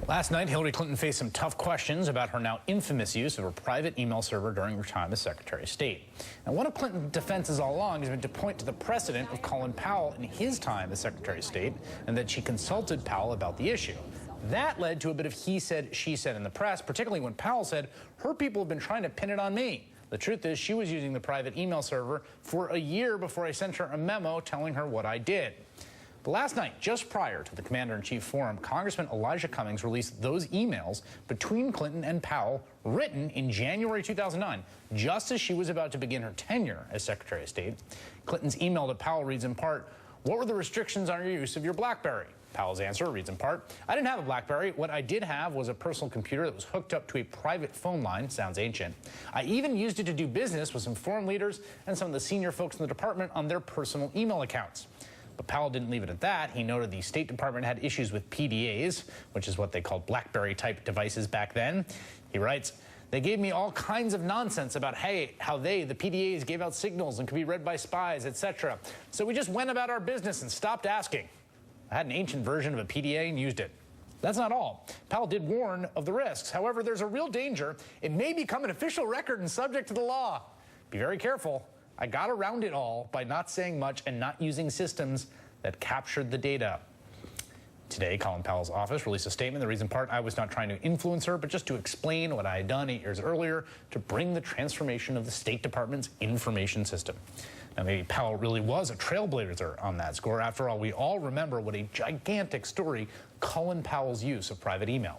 Last night, Hillary Clinton faced some tough questions about her now infamous use of her private email server during her time as Secretary of State. Now, one of Clinton's defenses all along has been to point to the precedent of Colin Powell in his time as Secretary of State, and that she consulted Powell about the issue. That led to a bit of he said, she said in the press, particularly when Powell said, her people have been trying to pin it on me. The truth is, she was using the private email server for a year before I sent her a memo telling her what I did. But last night, just prior to the Commander-in-Chief Forum, Congressman Elijah Cummings released those emails between Clinton and Powell written in January 2009, just as she was about to begin her tenure as Secretary of State. Clinton's email to Powell reads in part, "What were the restrictions on your use of your BlackBerry?" Powell's answer reads in part, "I didn't have a BlackBerry. What I did have was a personal computer that was hooked up to a private phone line." Sounds ancient. "I even used it to do business with some foreign leaders and some of the senior folks in the department on their personal email accounts." But Powell didn't leave it at that. He noted the State Department had issues with PDAs, which is what they called BlackBerry-type devices back then. He writes, "They gave me all kinds of nonsense about, how they, the PDAs, gave out signals and could be read by spies, etc. So we just went about our business and stopped asking. I had an ancient version of a PDA and used it." That's not all. Powell did warn of the risks. However, there's a real danger. It may become an official record and subject to the law. Be very careful. I got around it all by not saying much and not using systems that captured the data. Today, Colin Powell's office released a statement that reads in part, "I was not trying to influence her, but just to explain what I had done 8 years earlier to bring the transformation of the State Department's information system." Now, maybe Powell really was a trailblazer on that score. After all, we all remember what a gigantic story Colin Powell's use of private email